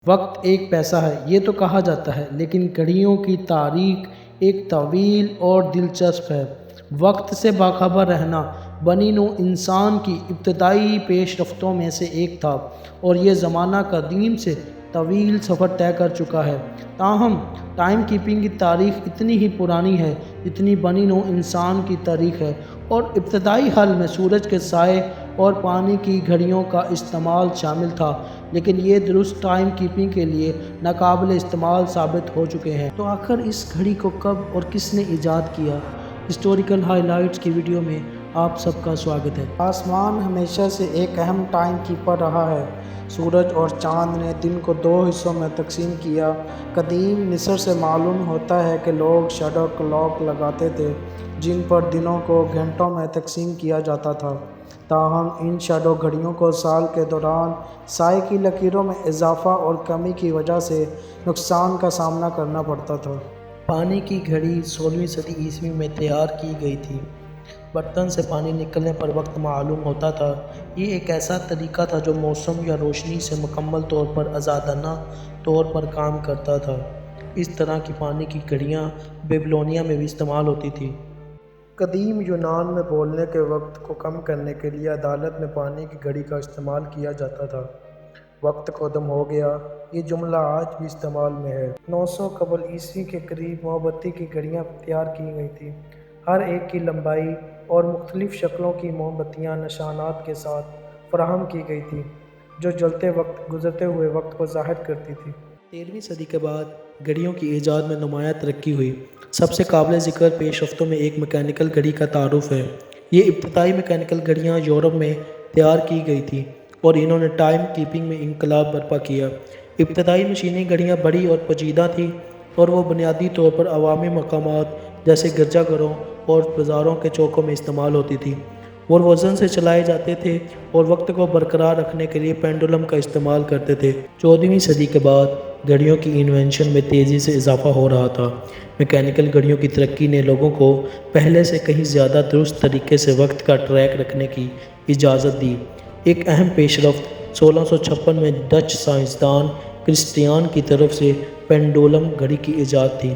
وقت ایک پیسہ ہے یہ تو کہا جاتا ہے، لیکن گھڑیوں کی تاریخ ایک طویل اور دلچسپ ہے۔ وقت سے باخبر رہنا بنی نوع انسان کی ابتدائی پیش رفتوں میں سے ایک تھا، اور یہ زمانہ قدیم سے طویل سفر طے کر چکا ہے۔ تاہم ٹائم کیپنگ کی تاریخ اتنی ہی پرانی ہے جتنی بنی نوع انسان کی تاریخ ہے، اور ابتدائی حل میں سورج کے سائے اور پانی کی گھڑیوں کا استعمال شامل تھا، لیکن یہ درست ٹائم کیپنگ کے لیے ناقابل استعمال ثابت ہو چکے ہیں۔ تو آخر اس گھڑی کو کب اور کس نے ایجاد کیا؟ ہسٹوریکل ہائی لائٹس کی ویڈیو میں آپ سب کا سواگت ہے۔ آسمان ہمیشہ سے ایک اہم ٹائم کیپر رہا ہے۔ سورج اور چاند نے دن کو دو حصوں میں تقسیم کیا۔ قدیم مصر سے معلوم ہوتا ہے کہ لوگ شیڈو کلاک لگاتے تھے جن پر دنوں کو گھنٹوں میں تقسیم کیا جاتا تھا۔ تاہم ان شیڈو گھڑیوں کو سال کے دوران سائے کی لکیروں میں اضافہ اور کمی کی وجہ سے نقصان کا سامنا کرنا پڑتا تھا۔ پانی کی گھڑی 16ویں صدی عیسوی میں تیار کی گئی تھی۔ برتن سے پانی نکلنے پر وقت معلوم ہوتا تھا۔ یہ ایک ایسا طریقہ تھا جو موسم یا روشنی سے مکمل طور پر آزادانہ طور پر کام کرتا تھا۔ اس طرح کی پانی کی گھڑیاں بیبلونیا میں بھی استعمال ہوتی تھیں۔ قدیم یونان میں بولنے کے وقت کو کم کرنے کے لیے عدالت میں پانی کی گھڑی کا استعمال کیا جاتا تھا۔ وقت ختم ہو گیا، یہ جملہ آج بھی استعمال میں ہے۔ 900 قبل عیسوی کے قریب موم بتی کی گھڑیاں تیار کی گئی تھیں۔ ہر ایک کی لمبائی اور مختلف شکلوں کی موم بتیاں نشانات کے ساتھ فراہم کی گئی تھیں جو جلتے وقت گزرتے ہوئے وقت کو ظاہر کرتی تھیں۔ 13ویں صدی کے بعد گھڑیوں کی ایجاد میں نمایاں ترقی ہوئی۔ سب سے قابل ذکر پیش رفتوں میں ایک میکینیکل گھڑی کا تعارف ہے۔ یہ ابتدائی میکینیکل گھڑیاں یورپ میں تیار کی گئی تھیں اور انہوں نے ٹائم کیپنگ میں انقلاب برپا کیا۔ ابتدائی مشینی گھڑیاں بڑی اور پیچیدہ تھیں اور وہ بنیادی طور پر عوامی مقامات جیسے گرجا گھروں اور بازاروں کے چوکوں میں استعمال ہوتی تھیں۔ وہ وزن سے چلائے جاتے تھے اور وقت کو برقرار رکھنے کے لیے پینڈولم کا استعمال کرتے تھے۔ 14ویں صدی کے بعد گھڑیوں کی انوینشن میں تیزی سے اضافہ ہو رہا تھا۔ میکینیکل گھڑیوں کی ترقی نے لوگوں کو پہلے سے کہیں زیادہ درست طریقے سے وقت کا ٹریک رکھنے کی اجازت دی۔ ایک اہم پیش رفت 1656 میں ڈچ سائنسدان کرسٹیان کی طرف سے پینڈولم گھڑی کی ایجاد تھی۔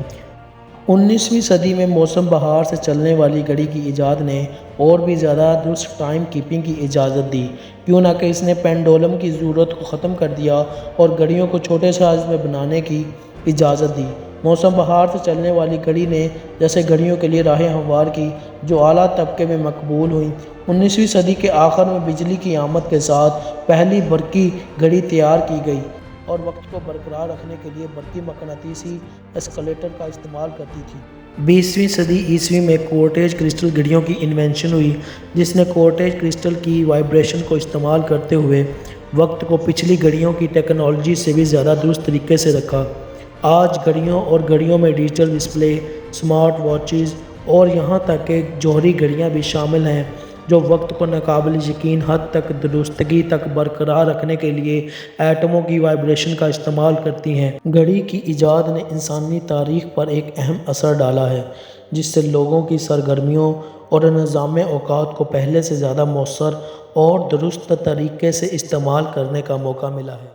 19ویں صدی میں موسم بہار سے چلنے والی گھڑی کی ایجاد نے اور بھی زیادہ درست ٹائم کیپنگ کی اجازت دی، کیوں نہ کہ اس نے پینڈولم کی ضرورت کو ختم کر دیا اور گھڑیوں کو چھوٹے سائز میں بنانے کی اجازت دی۔ موسم بہار سے چلنے والی گھڑی نے جیسے گھڑیوں کے لیے راہ ہموار کی جو اعلیٰ طبقے میں مقبول ہوئیں۔ 19ویں صدی کے آخر میں بجلی کی آمد کے ساتھ پہلی برقی گھڑی تیار کی گئی اور وقت کو برقرار رکھنے کے لیے برقی مقناطیسی اسکیلیٹر کا استعمال کرتی تھی۔ 20ویں صدی عیسوی میں کورٹیج کرسٹل گھڑیوں کی انوینشن ہوئی جس نے کورٹیج کرسٹل کی وائبریشن کو استعمال کرتے ہوئے وقت کو پچھلی گھڑیوں کی ٹیکنالوجی سے بھی زیادہ درست طریقے سے رکھا۔ آج گھڑیوں اور گھڑیوں میں ڈیجیٹل ڈسپلے، سمارٹ واچز اور یہاں تک کہ جوہری گھڑیاں بھی شامل ہیں جو وقت کو ناقابل یقین حد تک درستگی تک برقرار رکھنے کے لیے ایٹموں کی وائبریشن کا استعمال کرتی ہیں۔ گھڑی کی ایجاد نے انسانی تاریخ پر ایک اہم اثر ڈالا ہے جس سے لوگوں کی سرگرمیوں اور نظام اوقات کو پہلے سے زیادہ مؤثر اور درست طریقے سے استعمال کرنے کا موقع ملا ہے۔